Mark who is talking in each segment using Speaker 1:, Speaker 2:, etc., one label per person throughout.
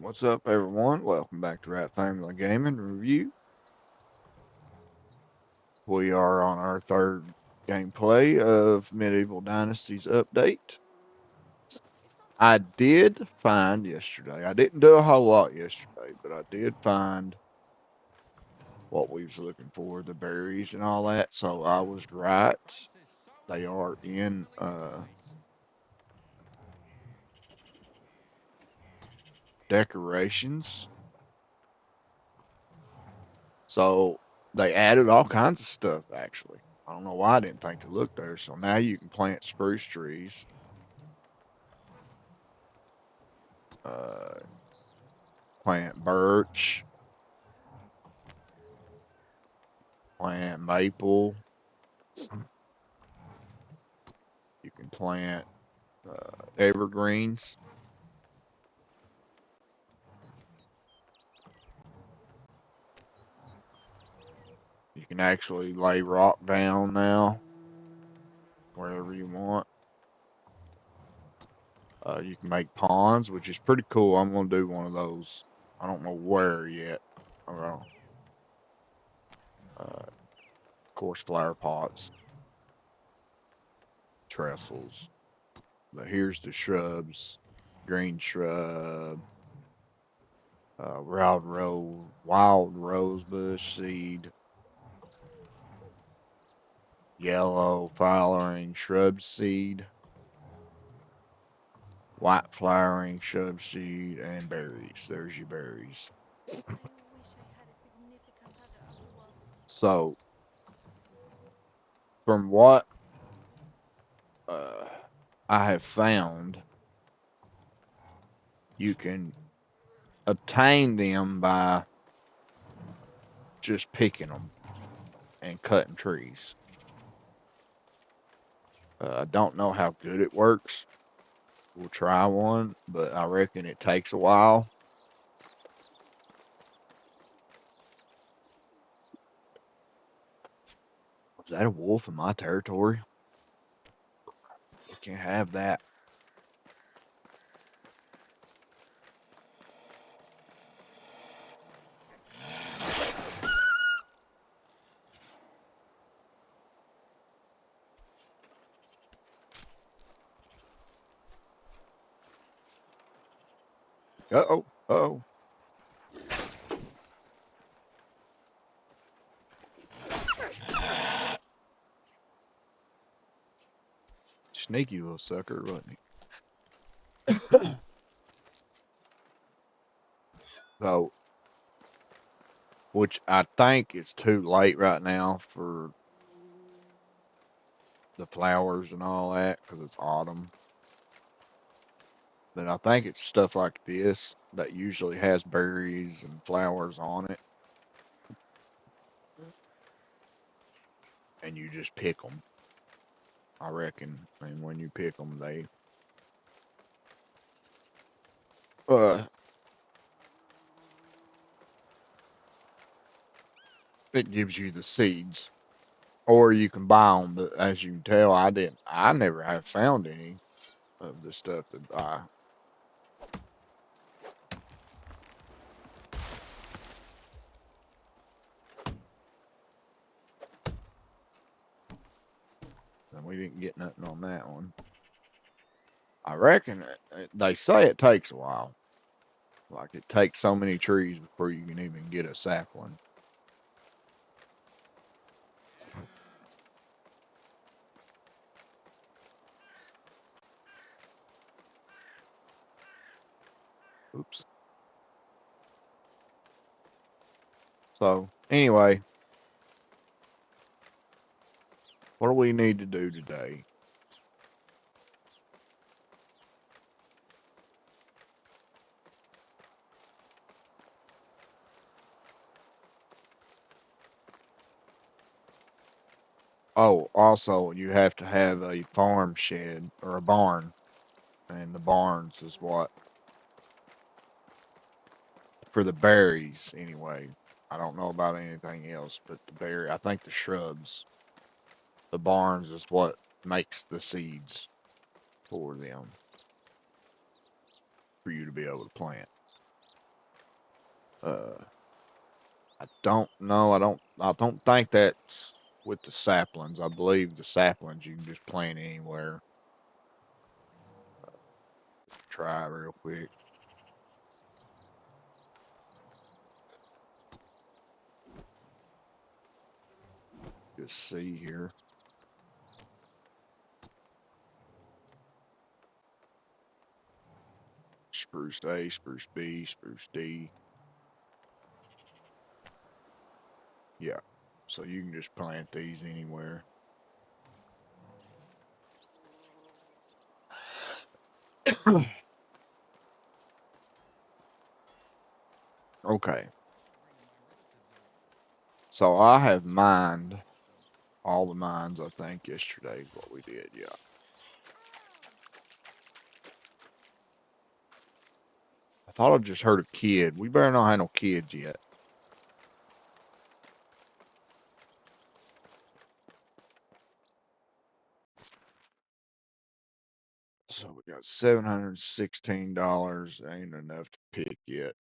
Speaker 1: What's up, everyone? Welcome back to Rat Family Gaming Review. We are on our third gameplay of Medieval Dynasty's update. I did find yesterday, I didn't do a whole lot yesterday, but I did find what we was looking for, the berries and all that, so I was right. They are in decorations. So they added all kinds of stuff, actually. I don't know why I didn't think to look there. So now you can plant spruce trees, uh, plant birch, plant maple. You can plant evergreens. You can actually lay rock down now wherever you want. You can make ponds, which is pretty cool. I'm going to do one of those. I don't know where yet. Of course, flower pots, trestles. But here's the shrubs: green shrub, wild rose bush seed, yellow flowering shrub seed, white flowering shrub seed, and berries. There's your berries. So, from what uh, I have found, you can obtain them by just picking them and cutting trees. I don't know how good it works. We'll try one, but I reckon it takes a while. Is that a wolf in my territory? You can't have that. Uh-oh. Uh-oh. Sneaky little sucker, wasn't he? So, which I think is too late right now for the flowers and all that because it's autumn. But I think it's stuff like this that usually has berries and flowers on it, and you just pick them. I reckon, and when you pick them, uh, it gives you the seeds, or you can buy them. But as you can tell, I didn't. I never have found any of the stuff to buy. And we didn't get nothing on that one. I reckon they say it takes a while. Like it takes so many trees before you can even get a sapling. Oops. So anyway, what do we need to do today? Oh, also you have to have a farm shed or a barn, and the barns is what for the berries anyway. I don't know about anything else, but I think the shrubs, the barns is what makes the seeds for them for you to be able to plant. Uh, I don't know. I don't think that's with the saplings. I believe the saplings you can just plant anywhere. Try real quick. Just see here. Spruce A, spruce B, spruce D. Yeah. So you can just plant these anywhere. Okay. So I have mined all the mines, I think, yesterday is what we did. Yeah. I thought I just heard a kid. We better not have no kids yet. So we got $716. Ain't enough to pick yet.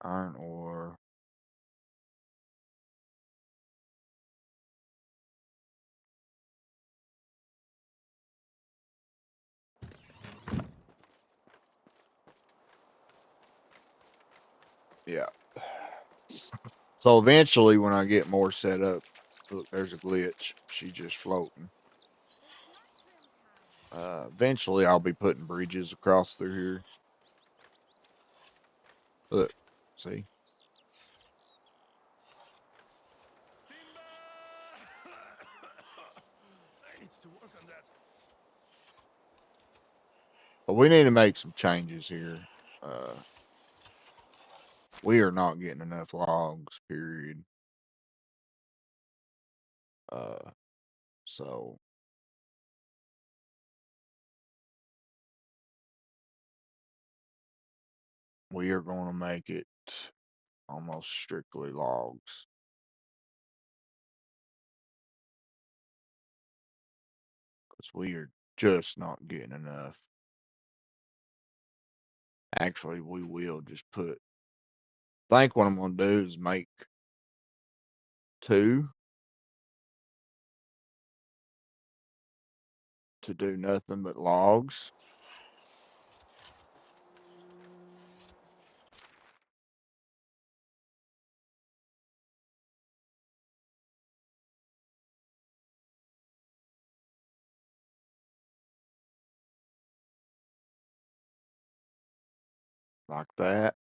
Speaker 1: Iron ore. Yeah. So eventually, when I get more set up, look, there's a glitch. She's just floating. Eventually, I'll be putting bridges across through here. Look, see?
Speaker 2: I need to work on that.
Speaker 1: But we need to make some changes here. Uh, we are not getting enough logs, period. Uh, so we are going to make it almost strictly logs. Because we are just not getting enough. Actually, we will just put. I think what I'm going to do is make two to do nothing but logs. Like that.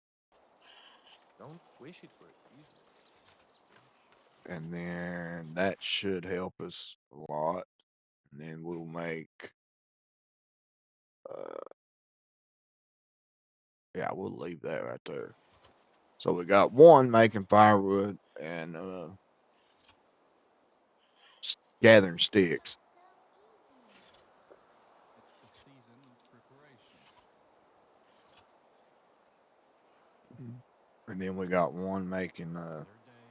Speaker 2: Don't wish it were easy.
Speaker 1: And then that should help us a lot. And then we'll make, uh, yeah, we'll leave that right there. So we got one making firewood and gathering sticks.
Speaker 2: It's the season of preparation.
Speaker 1: And then we got one making
Speaker 2: Another day,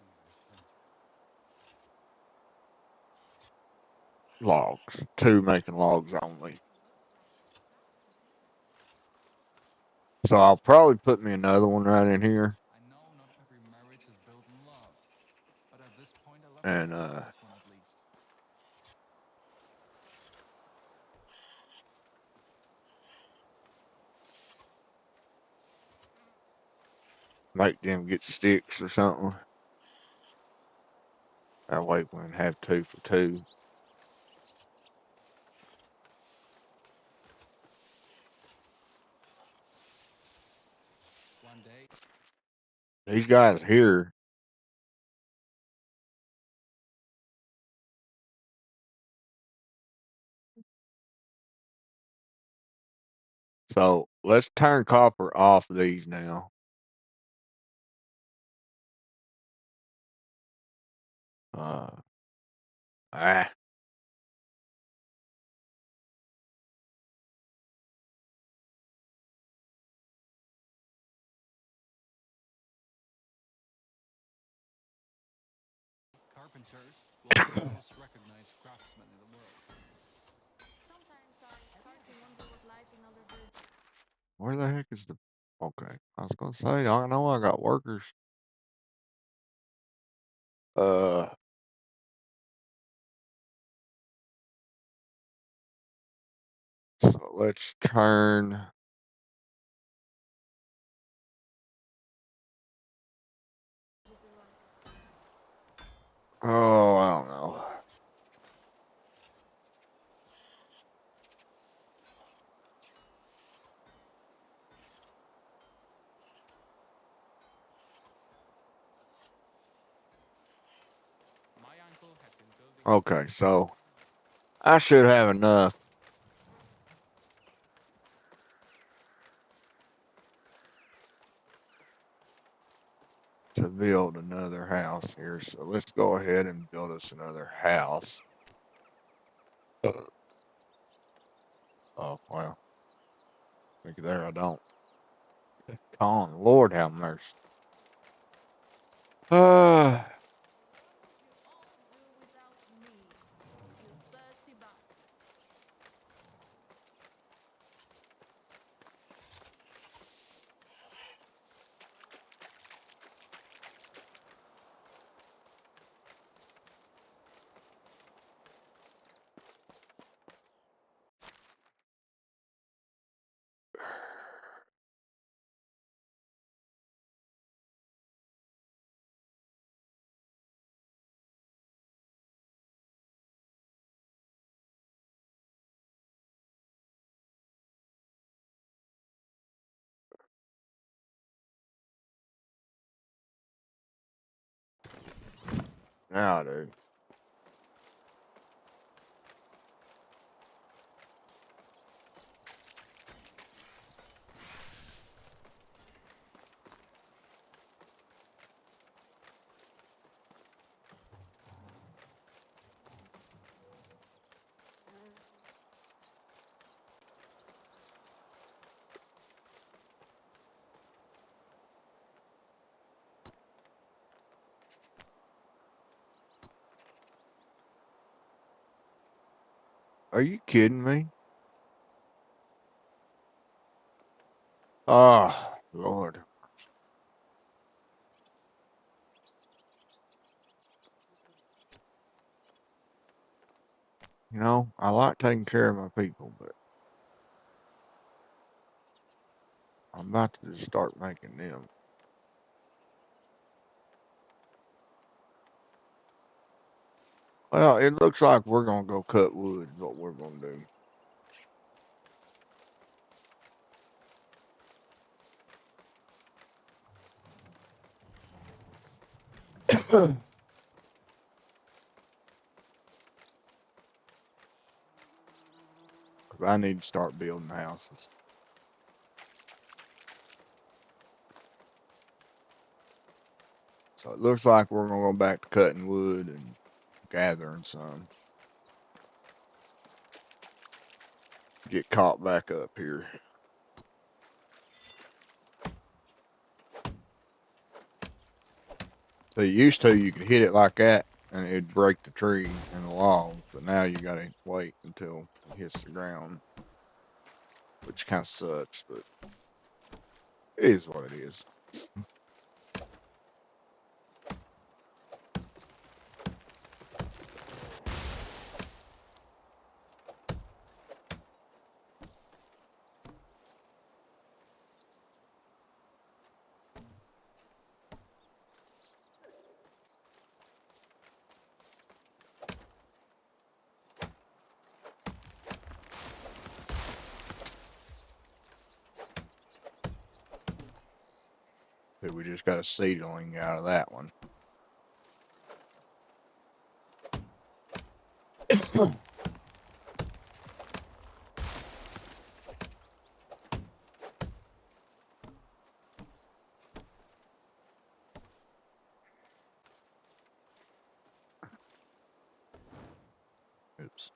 Speaker 2: and there's plenty.
Speaker 1: logs, two making logs only. So I'll probably put me another one right in here.
Speaker 2: I know not every marriage is built in love, but at this point I love to
Speaker 1: And
Speaker 2: think it is one at least.
Speaker 1: make them get sticks or something. That way we can have two for two.
Speaker 2: One day,
Speaker 1: These guys here, so let's turn copper off these now. Uh, ah,
Speaker 2: carpenters will be the most recognized craftsmen in the world.
Speaker 3: Sometimes I start to wonder what lies in other versions.
Speaker 1: Where the heck is the? Okay, I was gonna say I know I got workers. Uh, so let's turn. Oh, I don't know.
Speaker 2: My uncle had been building.
Speaker 1: Okay, so I should have enough to build another house here. So let's go ahead and build us another house. Oh, well, look there, I don't. Con, Lord have mercy. Uh, now, dude. Are you kidding me? Oh, Lord. You know, I like taking care of my people, but I'm about to just start making them. Well, it looks like we're gonna go cut wood, is what we're gonna do. Because I need to start building houses. So it looks like we're gonna go back to cutting wood and gathering some. Get caught back up here. So you could hit it like that and it'd break the tree and the logs, but now you gotta wait until it hits the ground, which kind of sucks, but it is what it is. But we just got a seedling out of that one. Oops.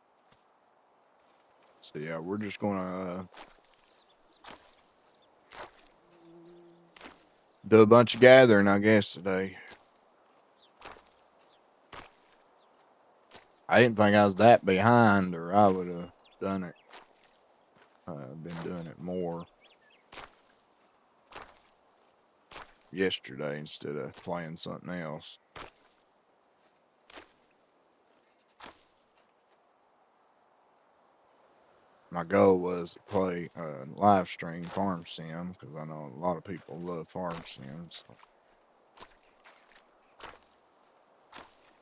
Speaker 1: So yeah, we're just gonna do a bunch of gathering, I guess, today. I didn't think I was that behind, or I would have done it. Been doing it more. yesterday instead of playing something else. My goal was to play live stream farm sim because I know a lot of people love farm sims. So.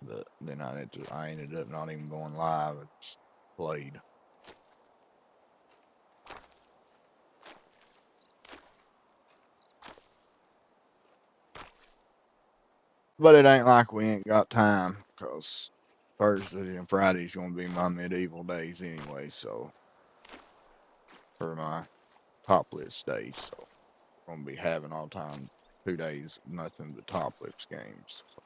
Speaker 1: But then I ended up not even going live. I just played. But it ain't like we ain't got time because Thursday and Friday's gonna be my medieval days anyway. So for my top list days, so I'm gonna be having all time 2 days nothing but top list games. So.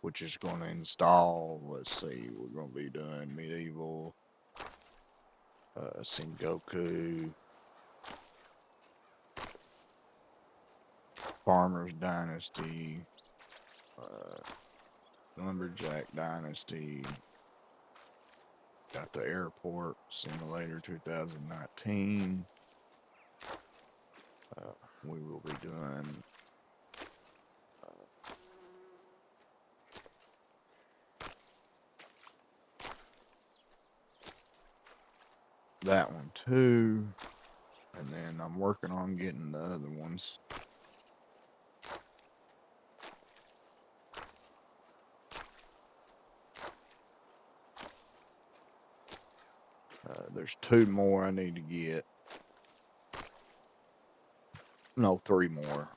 Speaker 1: Which is going to install. Let's see, we're going to be doing Medieval, Sengoku, Farmers Dynasty, uh, Lumberjack Dynasty, got the Airport Simulator 2019. We will be doing that one too. And then I'm working on getting the other ones. There's 2 more I need to get. No, 3 more.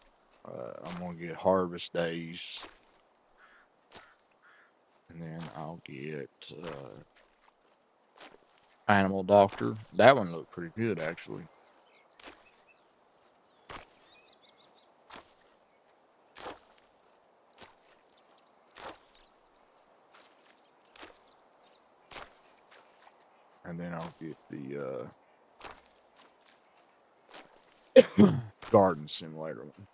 Speaker 1: I'm going to get Harvest Days. And then I'll get Animal Doctor. That one looked pretty good, actually. And then I'll get the Garden Simulator one.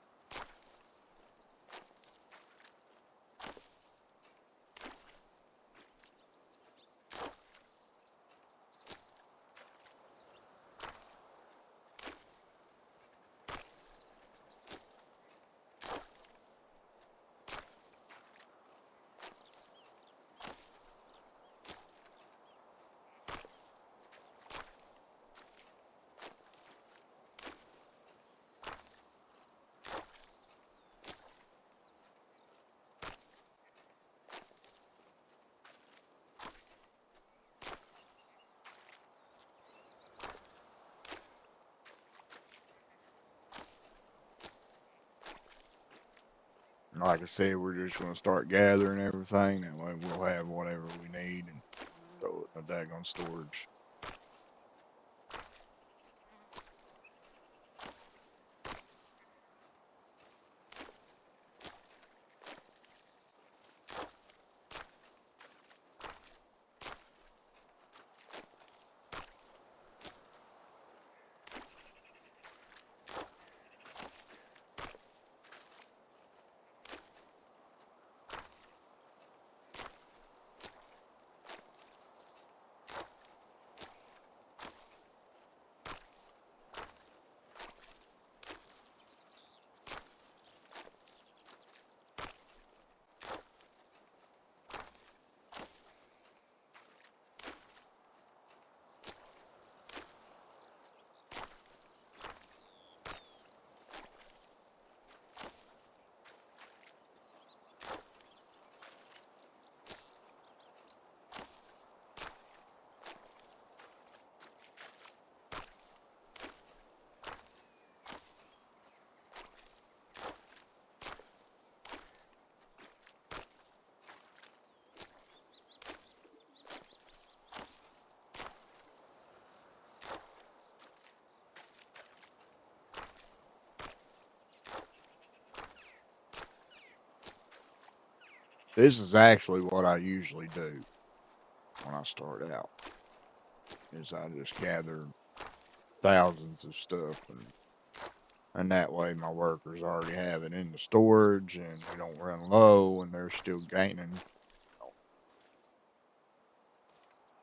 Speaker 1: And like I said, we're just going to start gathering everything. That way we'll have whatever we need and throw it in a daggone storage. This is actually what I usually do when I start out. Is I just gather thousands of stuff, and that way my workers already have it in the storage, and we don't run low, and they're still gaining.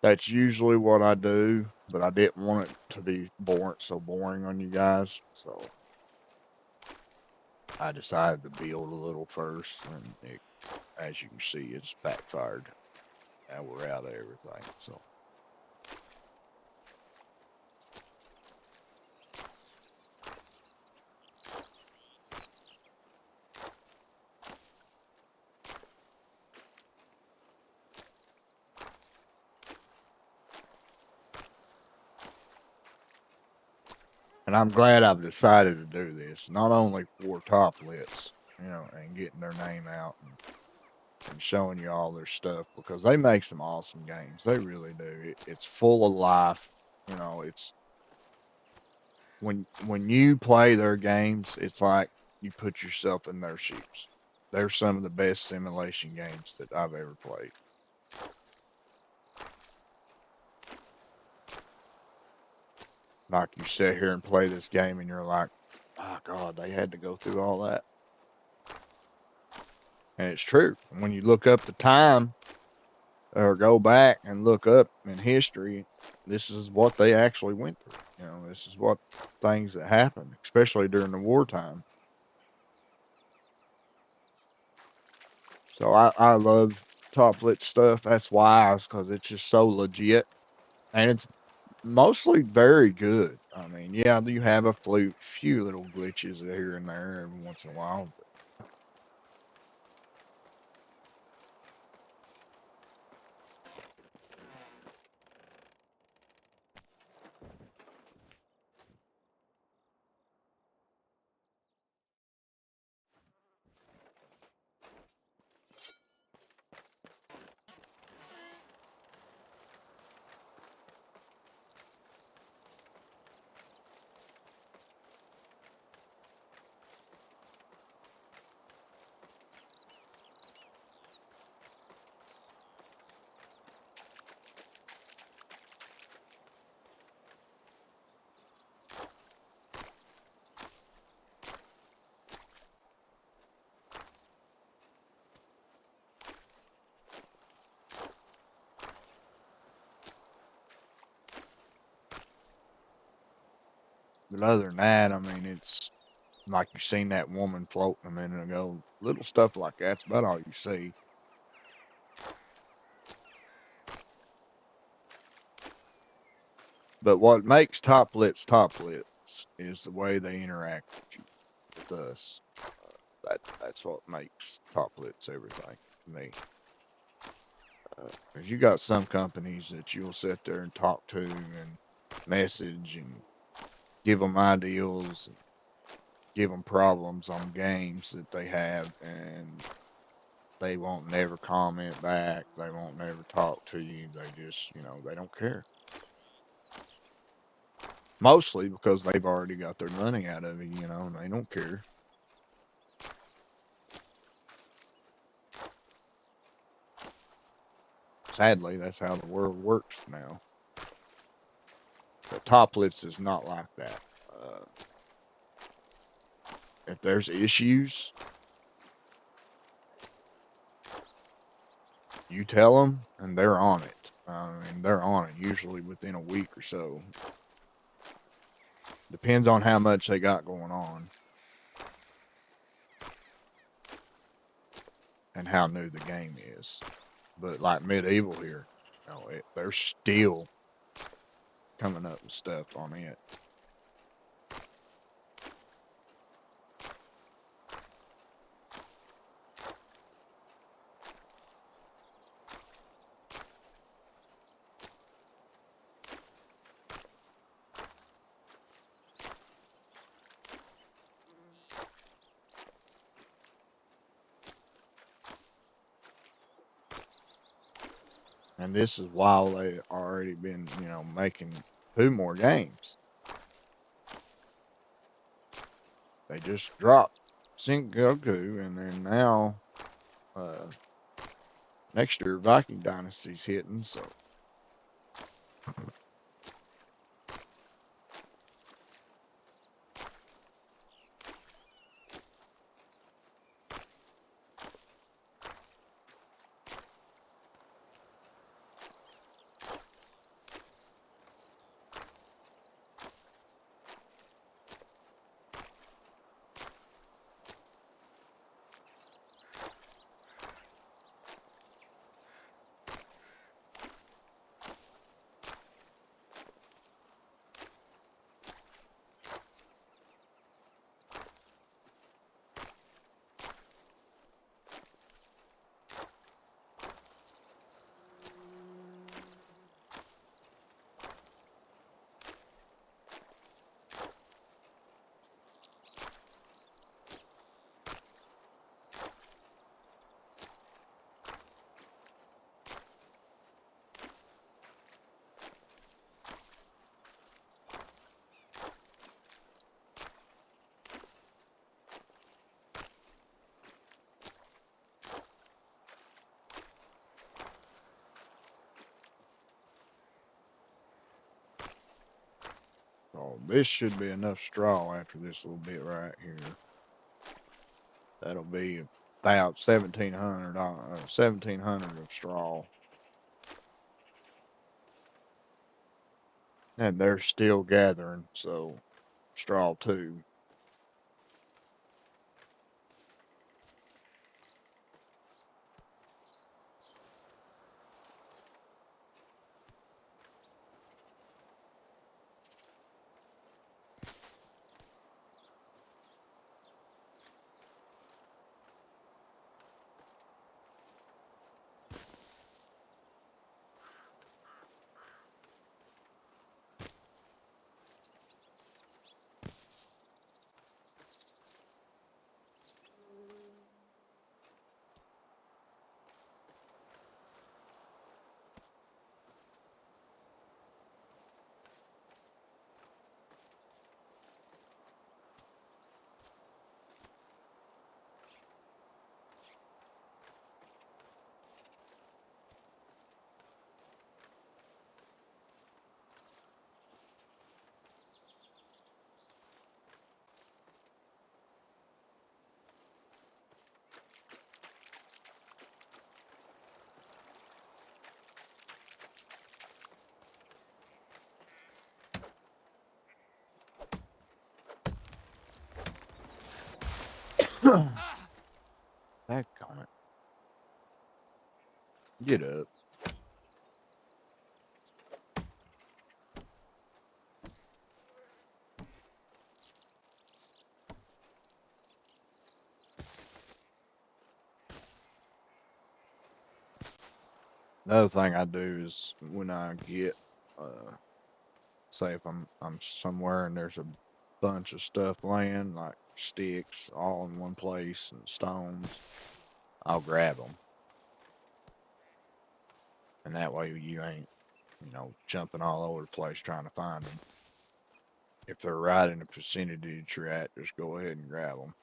Speaker 1: That's usually what I do, but I didn't want it to be boring on you guys, so I decided to build a little first, and as you can see, it's backfired. Now we're out of everything, so. And I'm glad I've decided to do this, not only for top lits, and getting their name out and showing you all their stuff, because they make some awesome games. They really do. It's full of life. It's when you play their games, it's like you put yourself in their shoes. They're some of the best simulation games that I've ever played. Like you sit here and play this game and you're like, oh God, they had to go through all that. And it's true. When you look up the time or go back and look up in history, this is what they actually went through. This is what things that happened, especially during the wartime. So I love top lit stuff. That's why, because it's just so legit, and it's mostly very good. I mean, yeah, you have a few little glitches here and there every once in a while. But other than that, I mean, it's like you seen that woman floating a minute ago. Little stuff like that's about all you see. But what makes top lits is the way they interact with us. That's what makes top lits everything to me. Because you got some companies that you'll sit there and talk to and message and give them ideals, and give them problems on games that they have, and they won't never comment back. They won't never talk to you. They just, they don't care. Mostly because they've already got their money out of it, and they don't care. Sadly, that's how the world works now. But Toplitz is not like that. Uh, if there's issues, you tell them, and they're on it. And they're on it usually within a week or so. Depends on how much they got going on and how new the game is. But like Medieval here, they're still coming up with stuff on it. And this is while they already been, making 2 more games. They just dropped Sync Goku, and then now Next year, Viking Dynasty's hitting, so this should be enough straw after this little bit right here. That'll be about 1,700, 1,700 of straw. And they're still gathering, so straw too. That comment. Get up. Another thing I do is when I get, say if I'm somewhere and there's a bunch of stuff laying, like sticks all in one place and stones, I'll grab them. And that way you ain't, jumping all over the place trying to find them. If they're right in the vicinity that you're at, just go ahead and grab them.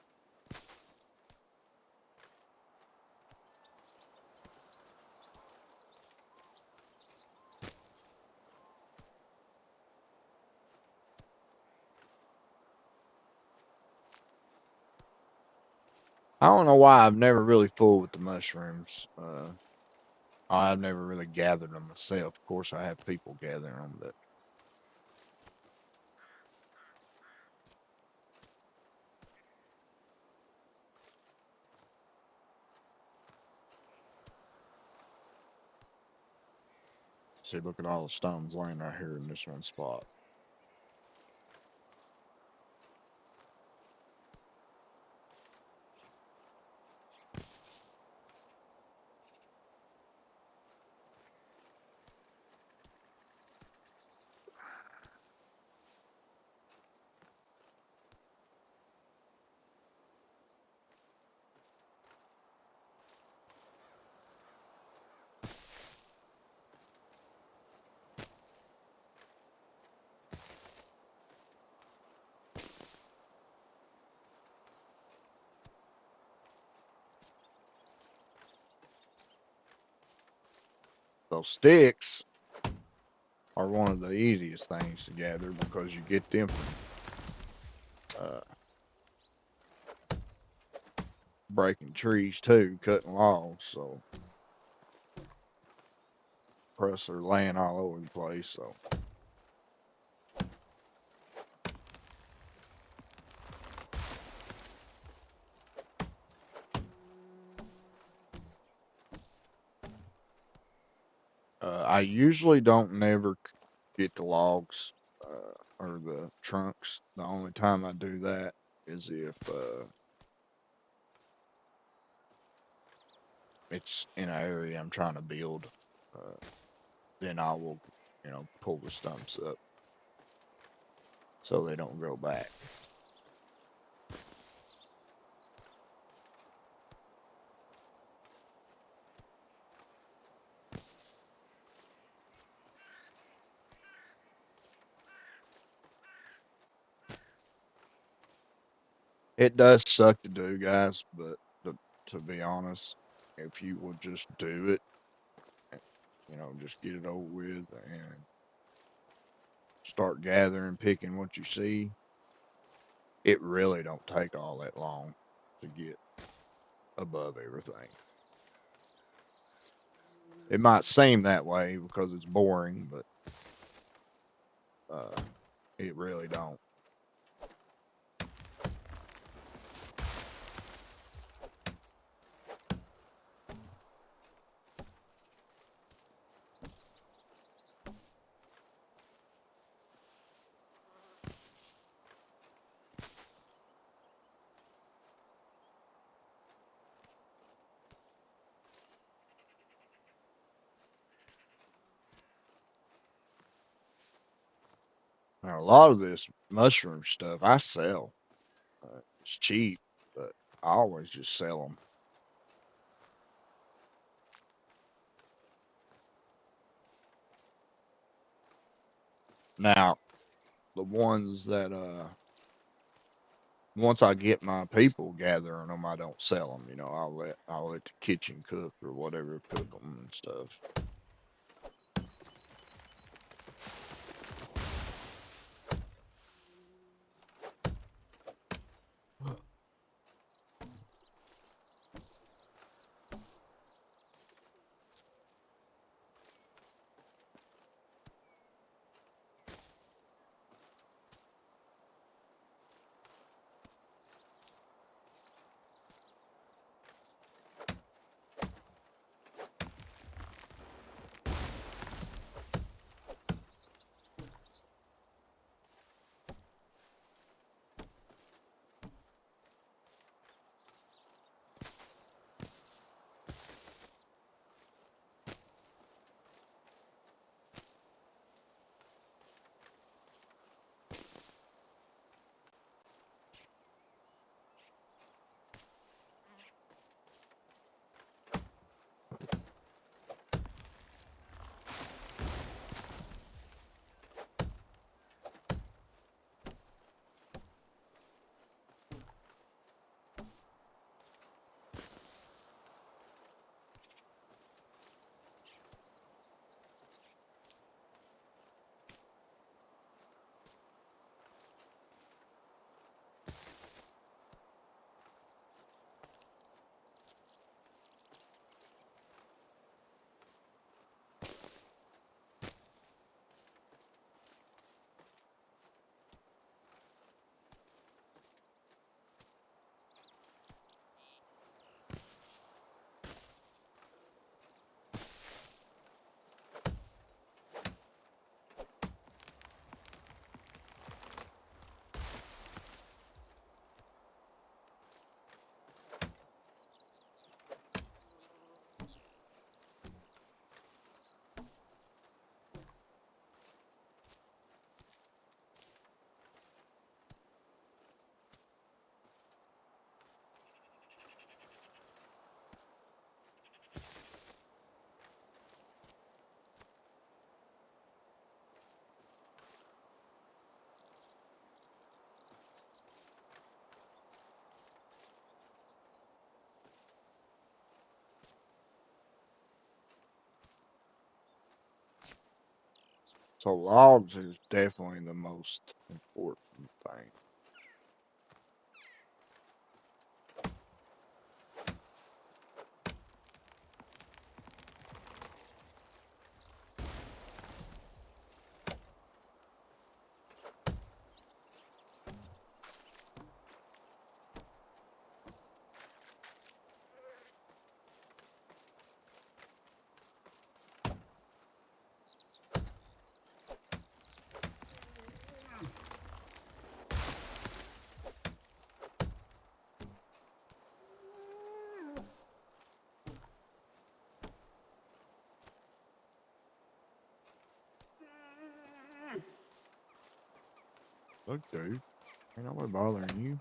Speaker 1: I don't know why I've never really fooled with the mushrooms. I've never really gathered them myself. Of course, I have people gathering them, but see, look at all the stones laying right here in this one spot. So sticks are one of the easiest things to gather because you get them from breaking trees too, cutting logs. So plus they're laying all over the place. So I usually don't never get the logs or the trunks. The only time I do that is if it's in an area I'm trying to build. Uh, then I will, pull the stumps up so they don't grow back. It does suck to do, guys, but to be honest, if you will just do it, eh, just get it over with and start gathering, picking what you see, it really don't take all that long to get above everything. It might seem that way because it's boring, but uh, it really don't. Now, a lot of this mushroom stuff I sell. It's cheap, but I always just sell them. Now, the ones that once I get my people gathering them, I don't sell them. I'll let the kitchen cook or whatever cook them and stuff. So logs is definitely the most important thing. Look, dude, ain't nobody bothering you.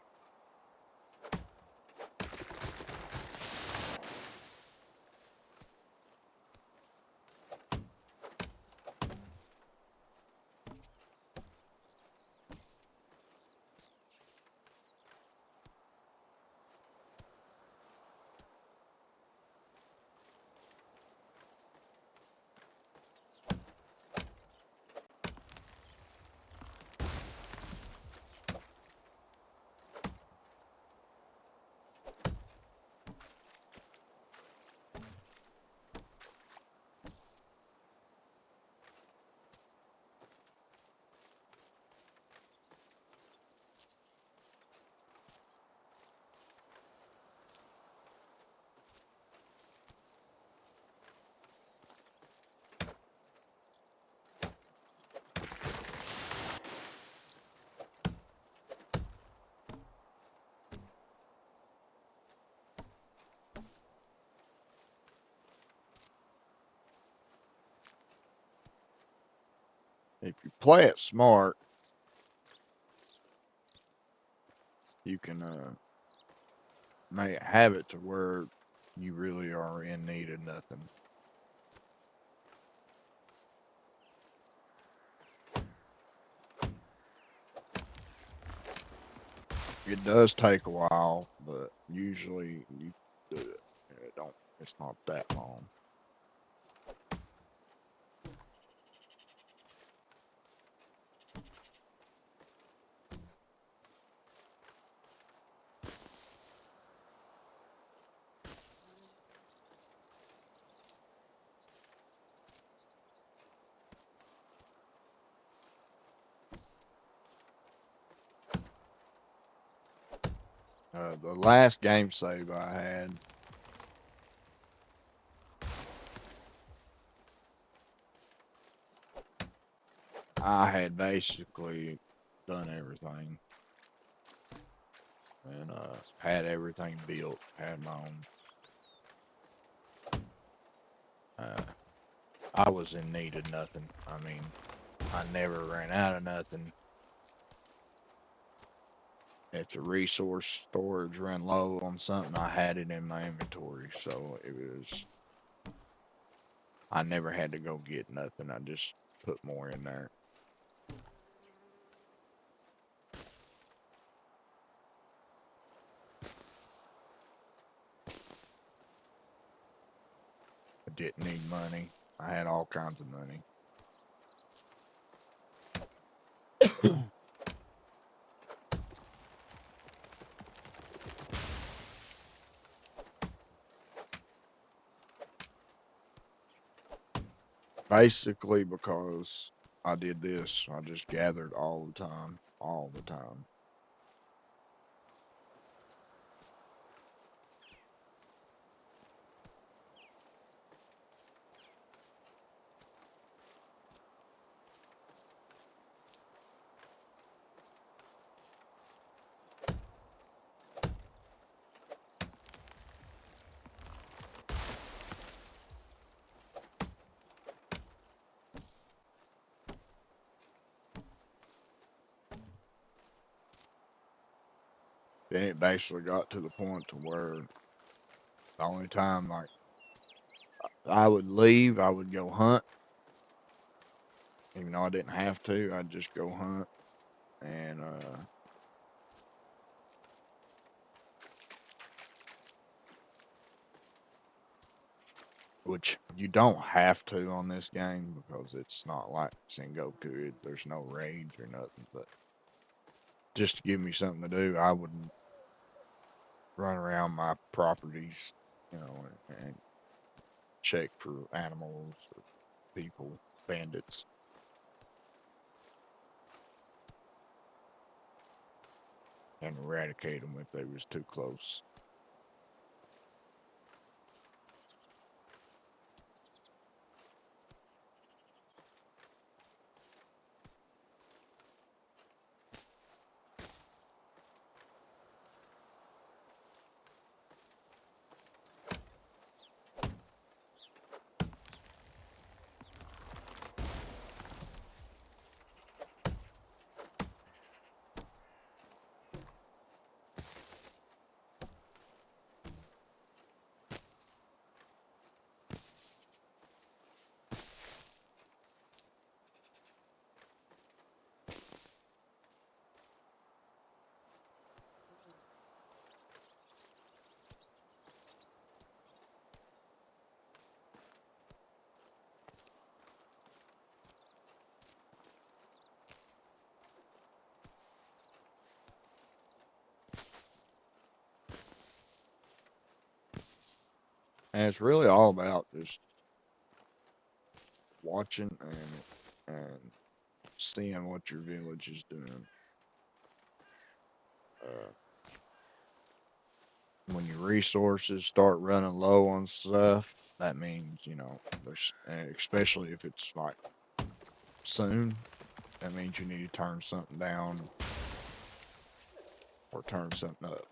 Speaker 1: If you play it smart, you can have it to where you really are in need of nothing. It does take a while, but usually you do it. It don't. It's not that long. The last game save I had, I had basically done everything and had everything built. Had my own. Uh, I was in need of nothing. I mean, I never ran out of nothing. If the resource storage ran low on something, I had it in my inventory. So it was, I never had to go get nothing. I just put more in there. I didn't need money. I had all kinds of money. Basically, because I did this, I just gathered all the time, all the time. Then it basically got to the point to where the only time like I would leave, I would go hunt. Even though I didn't have to, I'd just go hunt. And which you don't have to on this game because it's not like Sengoku. There's no raids or nothing, but just to give me something to do, I would run around my properties, and check for animals or people, bandits, and eradicate them if they was too close. And it's really all about just watching and seeing what your village is doing. Uh, when your resources start running low on stuff, that means there's, and especially if it's like soon, that means you need to turn something down or turn something up.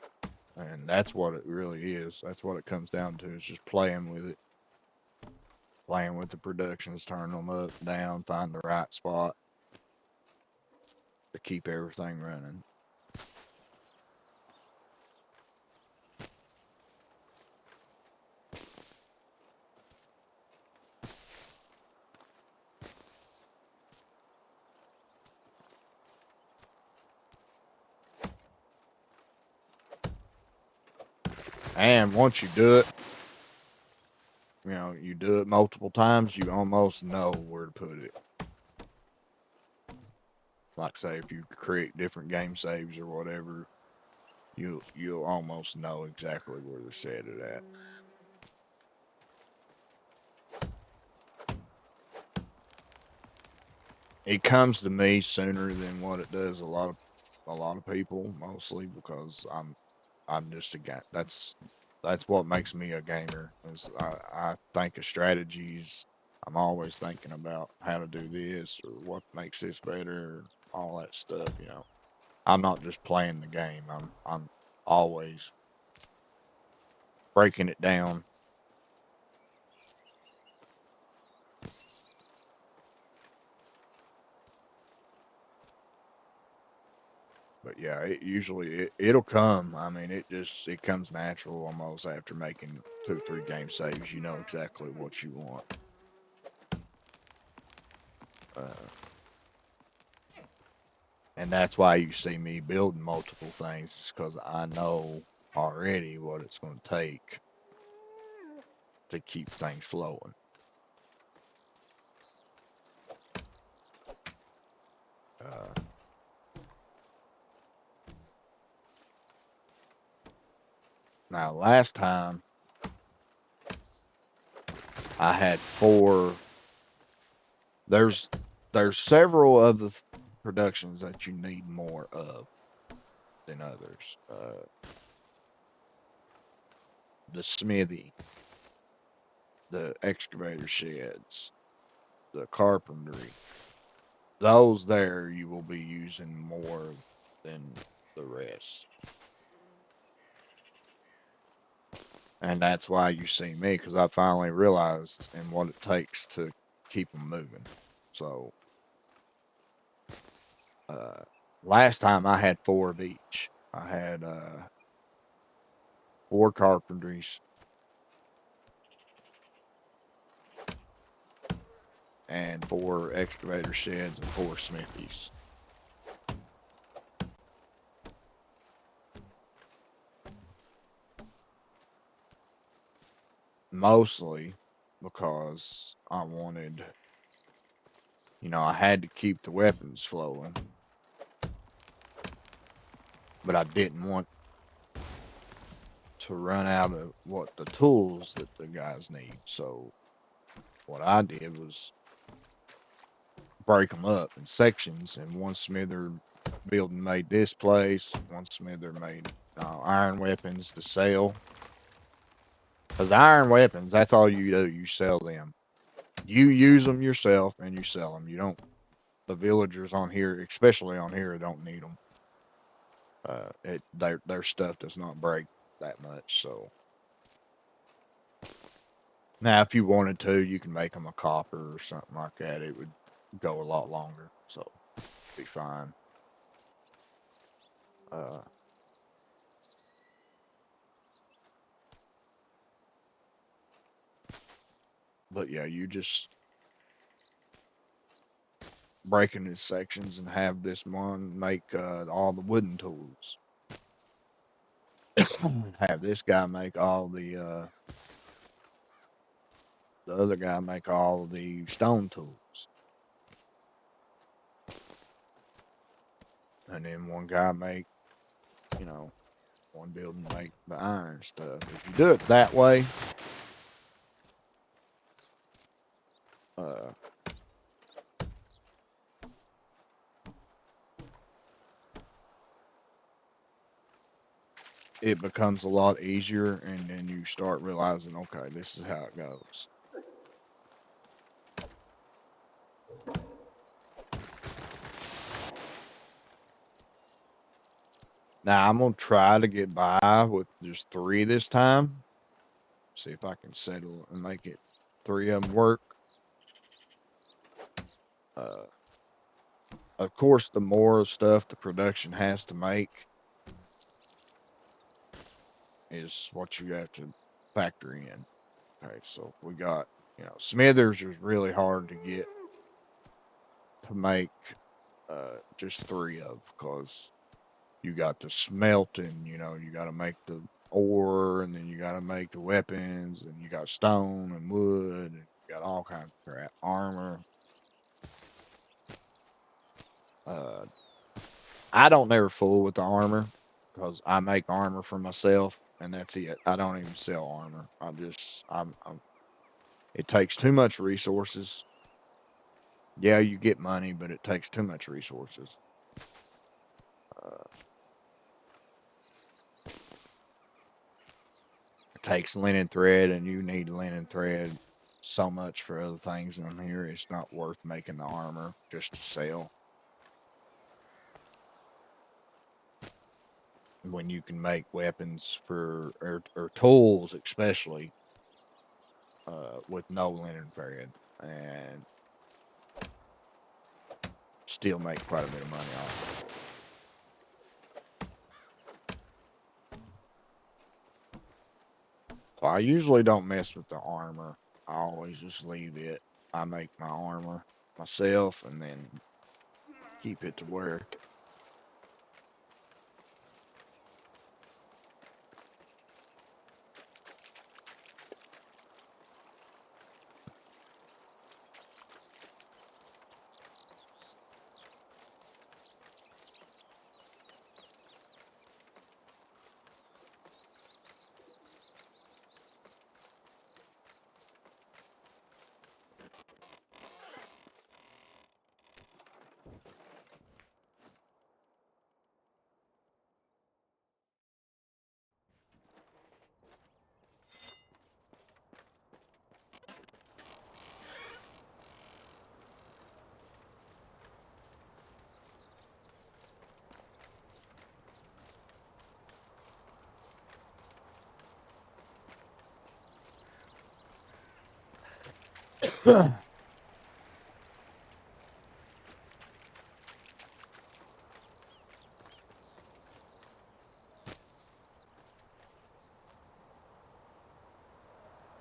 Speaker 1: And that's what it really is. That's what it comes down to, is just playing with it, playing with the productions, turn them up, down, find the right spot to keep everything running. And once you do it, you do it multiple times, you almost know where to put it. Like say, if you create different game saves or whatever, you'll almost know exactly where to set it at. It comes to me sooner than what it does a lot of people, mostly because I'm just a guy. That's what makes me a gamer. Is I think of strategies. I'm always thinking about how to do this or what makes this better, all that stuff. I'm not just playing the game. I'm always breaking it down. But yeah, it'll come. I mean, it comes natural almost after making 2 or 3 game saves. You know exactly what you want. Uh, and that's why you see me building multiple things, because I know already what it's going to take to keep things flowing. Uh, Now, last time I had 4. There's there's several of the productions that you need more of than others. The smithy, the excavator sheds, the carpentry. Those there you will be using more than the rest. And that's why you see me, because I finally realized and what it takes to keep them moving. So uh, last time I had 4 of each. I had 4 carpentries and 4 excavator sheds and 4 smithies. Mostly because I wanted, I had to keep the weapons flowing, but I didn't want to run out of what the tools that the guys need. So what I did was break them up in sections, and one smither building made this place, one smither made iron weapons to sell. Because iron weapons, that's all you do. You sell them. You use them yourself and you sell them. You don't. The villagers on here, especially on here, don't need them. Their stuff does not break that much. So now, if you wanted to, you can make them a copper or something like that. It would go a lot longer. So be fine. Uh, but yeah, you just break into sections and have this one make all the wooden tools. Have this guy make all the other guy make all the stone tools, and then one guy make, you know, one building make the iron stuff. If you do it that way, uh, it becomes a lot easier, and then you start realizing, okay, this is how it goes. Now I'm gonna try to get by with just 3 this time. See if I can settle and make it 3 of them work. Uh, of course, the more stuff the production has to make is what you have to factor in. Okay, so we got, Smithers is really hard to get to make just 3 of, because you got the smelting, you got to make the ore, and then you got to make the weapons, and you got stone and wood, and you got all kinds of crap, armor. Uh, I don't never fool with the armor because I make armor for myself, and that's it. I don't even sell armor. It takes too much resources. Yeah, you get money, but it takes too much resources. Uh, it takes linen thread, and you need linen thread so much for other things in here. It's not worth making the armor just to sell when you can make weapons or tools, especially with no linen thread, and still make quite a bit of money off it. So I usually don't mess with the armor. I always just leave it. I make my armor myself and then keep it to where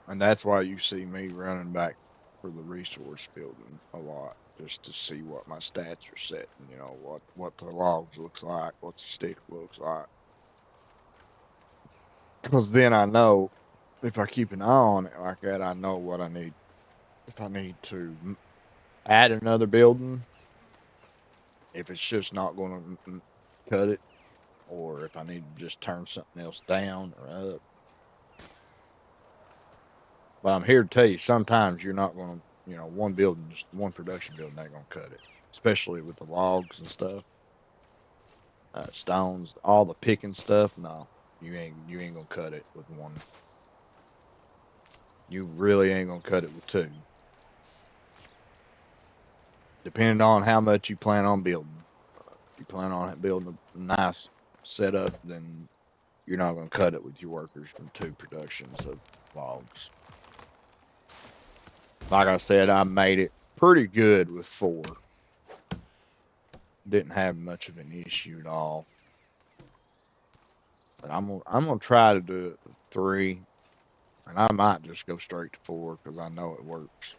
Speaker 1: and that's why you see me running back for the resource building a lot, just to see what my stats are setting, what the logs looks like, what the stick looks like. Because then I know if I keep an eye on it like that, I know what I need. If I need to add another building, if it's just not going to cut it, or if I need to just turn something else down or up. But I'm here to tell you, sometimes you're not going to, one building, just one production building, ain't going to cut it, especially with the logs and stuff, stones, all the picking stuff. No, you ain't gonna cut it with one. You really ain't gonna cut it with two. Depending on how much you plan on building. If you plan on building a nice setup, then you're not gonna cut it with your workers from two productions of logs. Like I said, I made it pretty good with four. Didn't have much of an issue at all. But I'm gonna try to do it with three, and I might just go straight to four because I know it works.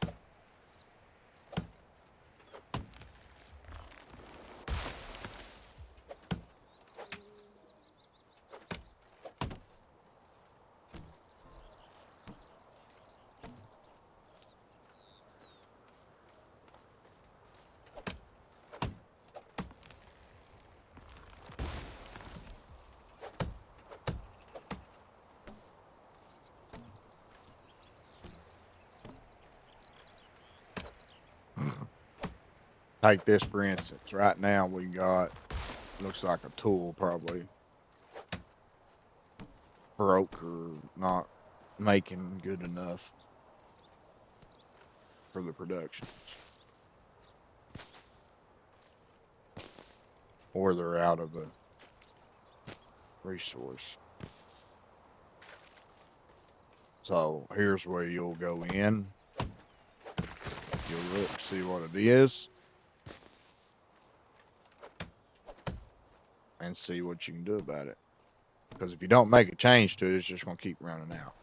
Speaker 1: Take this for instance. Right now we got looks like a tool probably broke or not making good enough for the productions, or they're out of the resource. So here's where you'll go in. You'll look, see what it is, and see what you can do about it. Because if you don't make a change to it, it's just going to keep running out.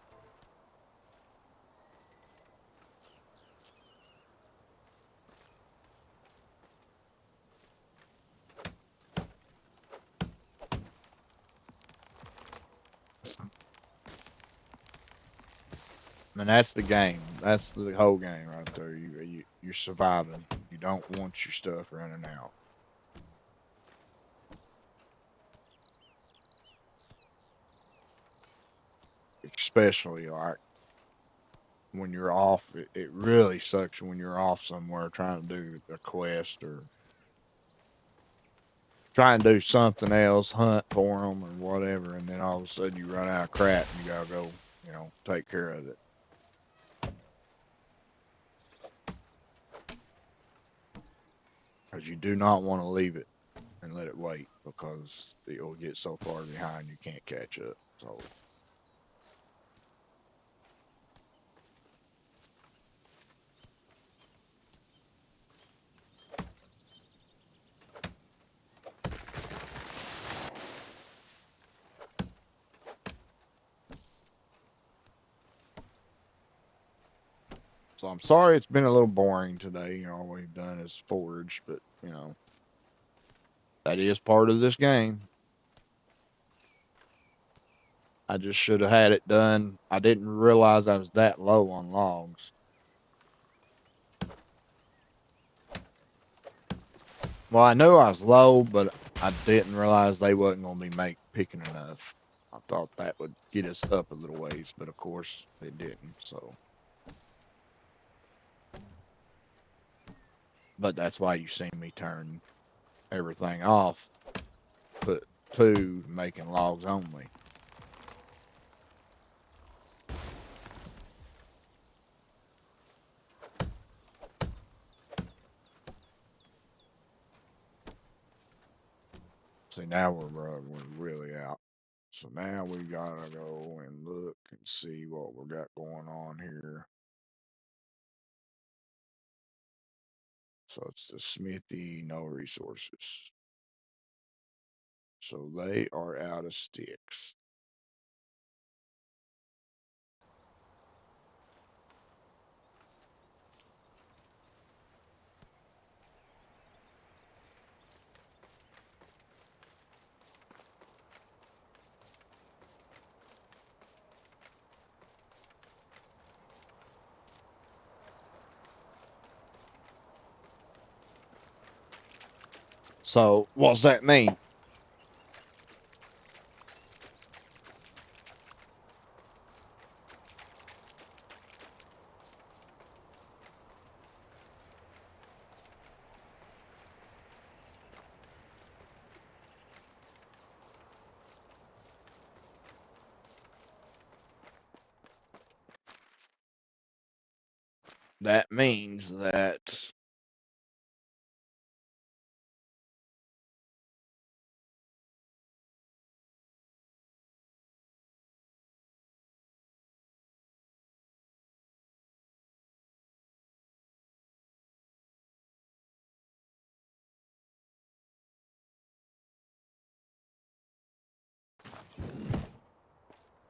Speaker 1: And that's the game. That's the whole game right there. You're surviving. You don't want your stuff running out. Especially like when you're off. It really sucks when you're off somewhere trying to do a quest or try and do something else, hunt for them or whatever, and then all of a sudden you run out of crap and you gotta go, take care of it. Because you do not want to leave it and let it wait because it'll get so far behind you can't catch up. So I'm sorry it's been a little boring today. All we've done is forage, but that is part of this game. I just should have had it done. I didn't realize I was that low on logs. Well, I knew I was low, but I didn't realize they wasn't going to be picking enough. I thought that would get us up a little ways, but of course it didn't. So, but that's why you see me turn everything off, put two making logs only. See, now we're really out. So now we gotta go and look and see what we got going on here. So it's the smithy, no resources. So they are out of sticks. So what's that mean? That means that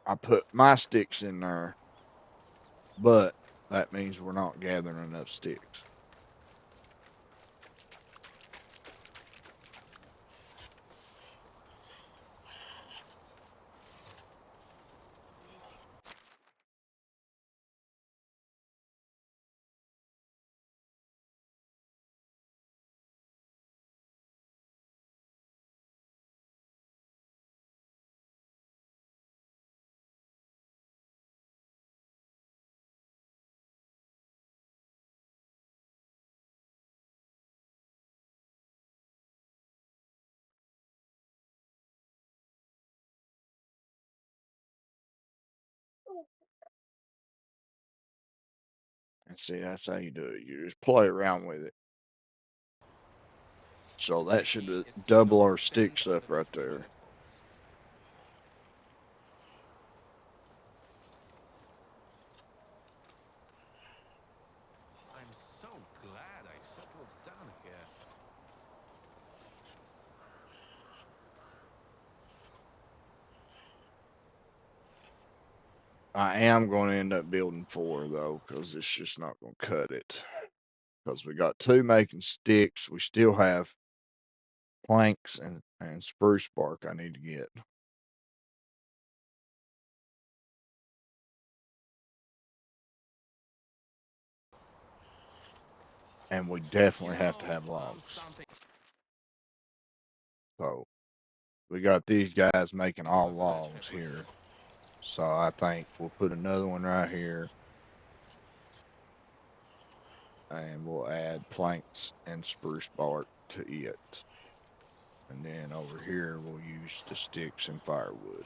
Speaker 1: I put my sticks in there, but that means we're not gathering enough sticks. And see, that's how you do it. You just play around with it. So
Speaker 2: The
Speaker 1: that should
Speaker 2: key is to
Speaker 1: double
Speaker 2: not
Speaker 1: our
Speaker 2: think
Speaker 1: sticks
Speaker 2: of
Speaker 1: up
Speaker 2: the
Speaker 1: right there.
Speaker 2: details. I'm so glad I settled down here.
Speaker 1: I am going to end up building 4 though, because it's just not going to cut it. Because we got 2 making sticks. We still have planks and spruce bark I need to get. And we definitely
Speaker 2: You
Speaker 1: have to
Speaker 2: know,
Speaker 1: have logs.
Speaker 2: something
Speaker 1: So we got these guys making
Speaker 2: to
Speaker 1: all
Speaker 2: a village
Speaker 1: logs
Speaker 2: every
Speaker 1: here. So I think we'll put another one right here. And we'll add planks and spruce bark to it. And then over here, we'll use the sticks and firewood.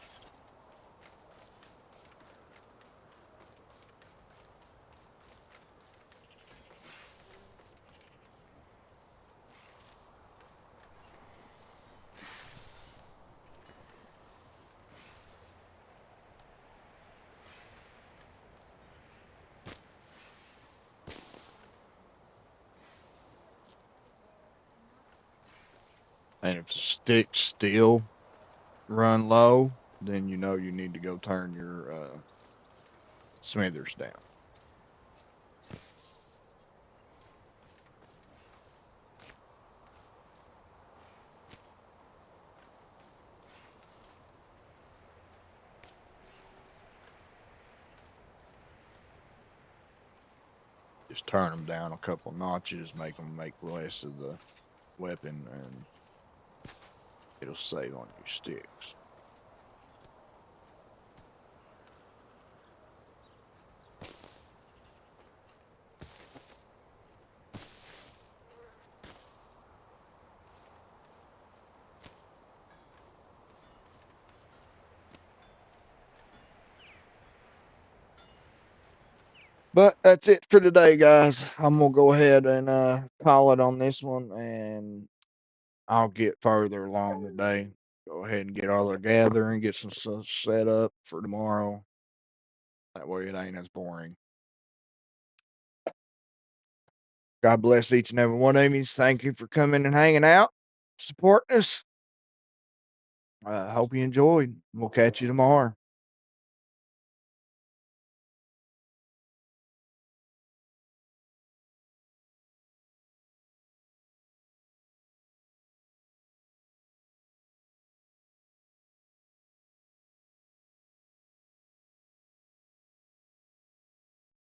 Speaker 1: And if the sticks still run low, then you know you need to go turn your smithers down. Just turn them down a couple notches, make them make less of the weapon, and it'll save on your sticks. But that's it for today, guys. I'm gonna go ahead and call it on this one, and I'll get further along today. Go ahead and get all our gathering, get some stuff set up for tomorrow. That way it ain't as boring. God bless each and every one of you. Thank you for coming and hanging out, supporting us. Hope you enjoyed. We'll catch you tomorrow.